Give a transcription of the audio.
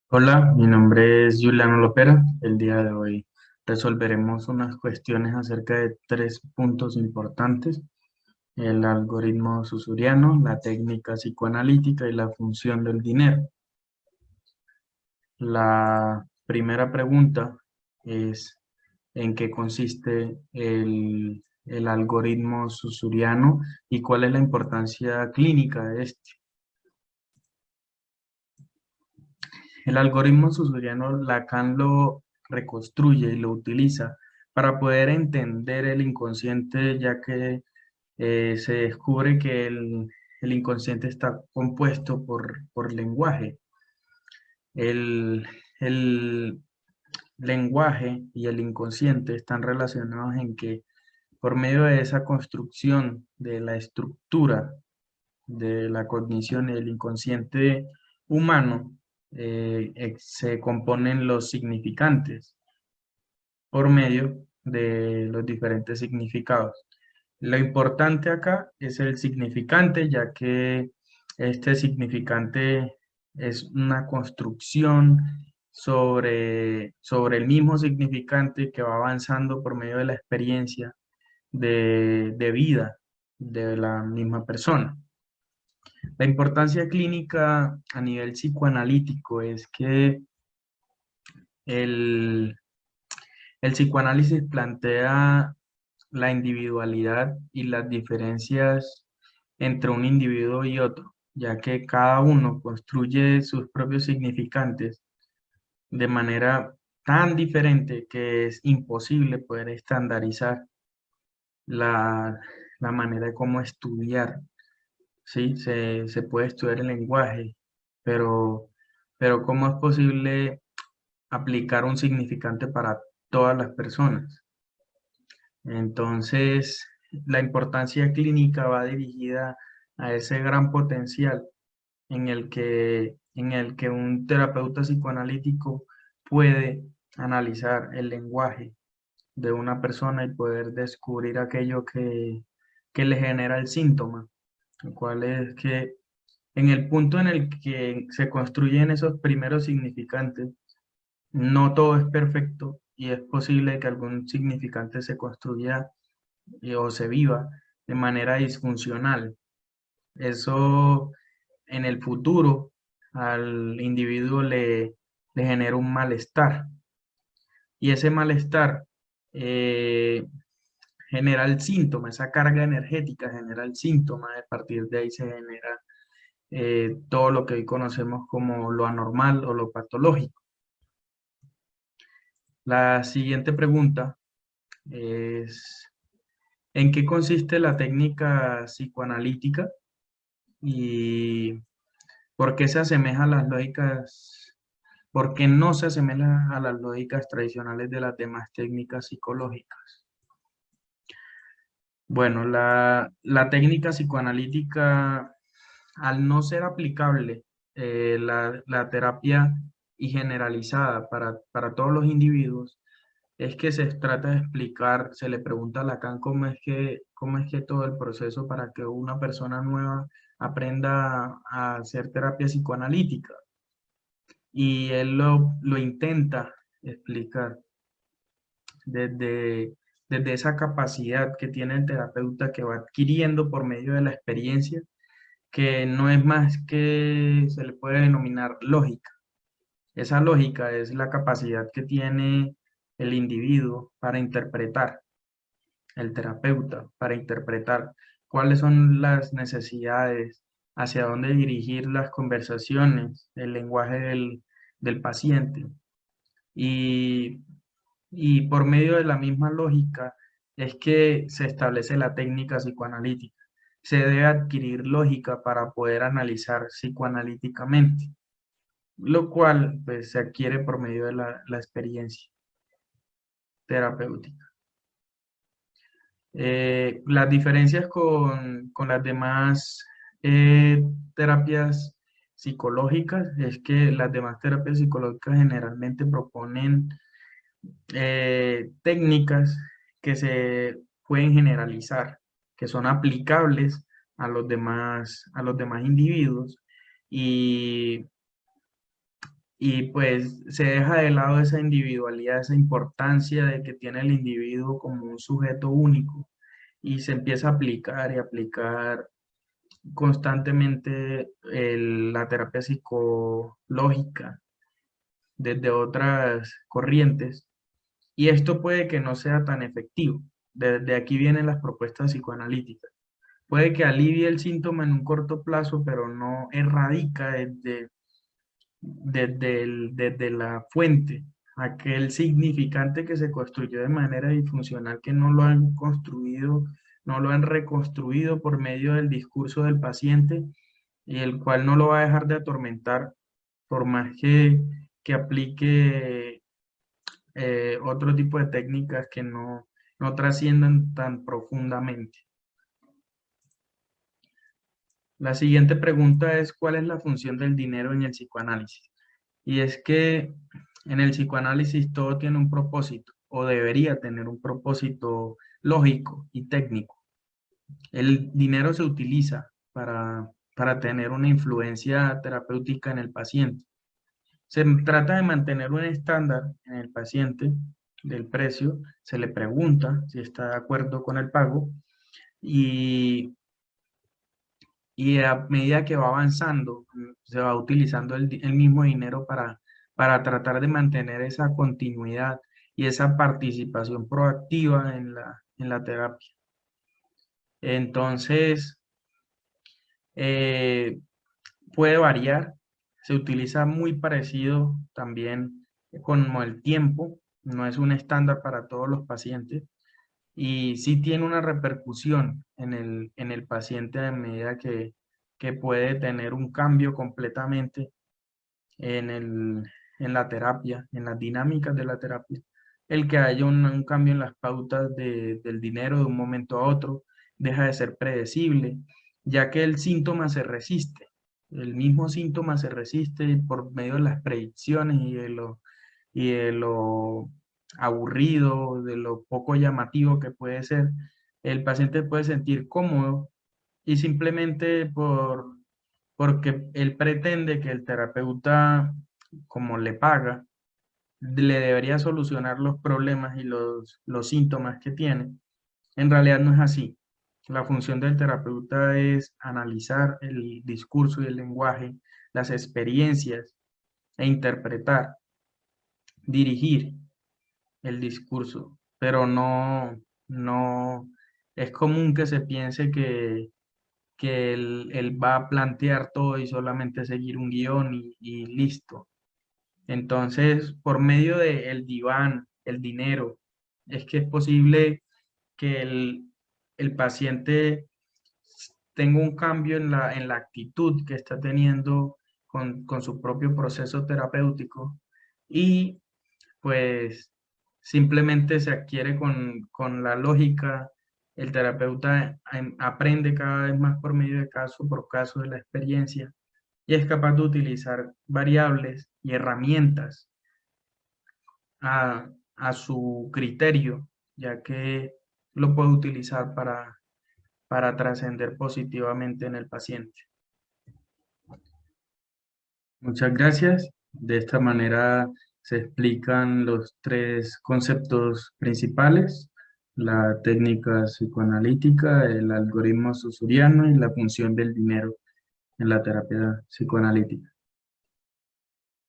Hola, mi nombre es Juliano Lopera. El día de hoy resolveremos unas cuestiones acerca de tres puntos importantes: el algoritmo susuriano, la técnica psicoanalítica y la función del dinero. La primera pregunta es: ¿en qué consiste el algoritmo susuriano y cuál es la importancia clínica de este? El algoritmo susuriano Lacan lo reconstruye y lo utiliza para poder entender el inconsciente, ya que se descubre que el inconsciente está compuesto por lenguaje. El, el lenguaje y el inconsciente están relacionados en que por medio de esa construcción de la estructura de la cognición y el inconsciente humano, se componen los significantes por medio de los diferentes significados. Lo importante acá es el significante, ya que este significante es una construcción sobre el mismo significante que va avanzando por medio de la experiencia de vida de la misma persona. La importancia clínica a nivel psicoanalítico es que el, el psicoanálisis plantea la individualidad y las diferencias entre un individuo y otro, ya que cada uno construye sus propios significantes de manera tan diferente que es imposible poder estandarizar la, la manera de cómo estudiar. Sí, se puede estudiar el lenguaje, pero, pero ¿cómo es posible aplicar un significante para todas las personas? Entonces, la importancia clínica va dirigida a ese gran potencial en el que un terapeuta psicoanalítico puede analizar el lenguaje de una persona y poder descubrir aquello que le genera el síntoma, el cual es que en el punto en el que se construyen esos primeros significantes, no todo es perfecto y es posible que algún significante se construya o se viva de manera disfuncional. Eso en el futuro al individuo le genera un malestar, y ese malestar eh, genera el síntoma, esa carga energética genera el síntoma. A partir de ahí se genera todo lo que hoy conocemos como lo anormal o lo patológico. La siguiente pregunta es: ¿en qué consiste la técnica psicoanalítica y por qué se asemeja a las lógicas, por qué no se asemeja a las lógicas tradicionales de las demás técnicas psicológicas? Bueno, la técnica psicoanalítica, al no ser aplicable la terapia y generalizada para todos los individuos, es que se trata de explicar. Se le pregunta a Lacan cómo es que todo el proceso para que una persona nueva aprenda a hacer terapia psicoanalítica. Y él lo intenta explicar desde, desde esa capacidad que tiene el terapeuta, que va adquiriendo por medio de la experiencia, que no es más que se le puede denominar lógica. Esa lógica es la capacidad que tiene el individuo para interpretar, el terapeuta, para interpretar cuáles son las necesidades, hacia dónde dirigir las conversaciones, el lenguaje del paciente. Y, y por medio de la misma lógica es que se establece la técnica psicoanalítica. Se debe adquirir lógica para poder analizar psicoanalíticamente, lo cual pues, se adquiere por medio de la experiencia terapéutica. Las diferencias con las demás terapias psicológicas es que las demás terapias psicológicas generalmente proponen técnicas que se pueden generalizar, que son aplicables a los demás individuos, y, y pues se deja de lado esa individualidad, esa importancia de que tiene el individuo como un sujeto único y se empieza a aplicar y aplicar constantemente la terapia psicológica desde otras corrientes y esto puede que no sea tan efectivo. Desde aquí vienen las propuestas psicoanalíticas. Puede que alivie el síntoma en un corto plazo, pero no erradica desde la fuente, aquel significante que se construyó de manera disfuncional, que no lo han construido, no lo han reconstruido por medio del discurso del paciente y el cual no lo va a dejar de atormentar por más que aplique otro tipo de técnicas que no trasciendan tan profundamente. La siguiente pregunta es, ¿cuál es la función del dinero en el psicoanálisis? Y es que en el psicoanálisis todo tiene un propósito, o debería tener un propósito lógico y técnico. El dinero se utiliza para tener una influencia terapéutica en el paciente. Se trata de mantener un estándar en el paciente del precio, se le pregunta si está de acuerdo con el pago y y a medida que va avanzando, se va utilizando el mismo dinero para tratar de mantener esa continuidad y esa participación proactiva en la terapia. Entonces, eh, puede variar, se utiliza muy parecido también como el tiempo, no es un estándar para todos los pacientes y sí tiene una repercusión en el paciente a medida que puede tener un cambio completamente en en la terapia, en las dinámicas de la terapia. El que haya un cambio en las pautas del dinero de un momento a otro deja de ser predecible, ya que el síntoma se resiste. El mismo síntoma se resiste por medio de las predicciones y de lo aburrido, de lo poco llamativo que puede ser. El paciente puede sentir cómodo y simplemente porque él pretende que el terapeuta, como le paga, le debería solucionar los problemas y los síntomas que tiene. En realidad no es así. La función del terapeuta es analizar el discurso y el lenguaje, las experiencias e interpretar, dirigir el discurso, pero no es común que se piense que él va a plantear todo y solamente seguir un guión y listo. Entonces, por medio del diván, el dinero, es que es posible que el paciente tenga un cambio en la actitud que está teniendo con su propio proceso terapéutico y pues simplemente se adquiere con la lógica. El terapeuta aprende cada vez más por medio de caso por caso de la experiencia y es capaz de utilizar variables y herramientas a su criterio, ya que lo puede utilizar para trascender positivamente en el paciente. Muchas gracias. De esta manera se explican los tres conceptos principales, la técnica psicoanalítica, el algoritmo susuriano y la función del dinero en la terapia psicoanalítica.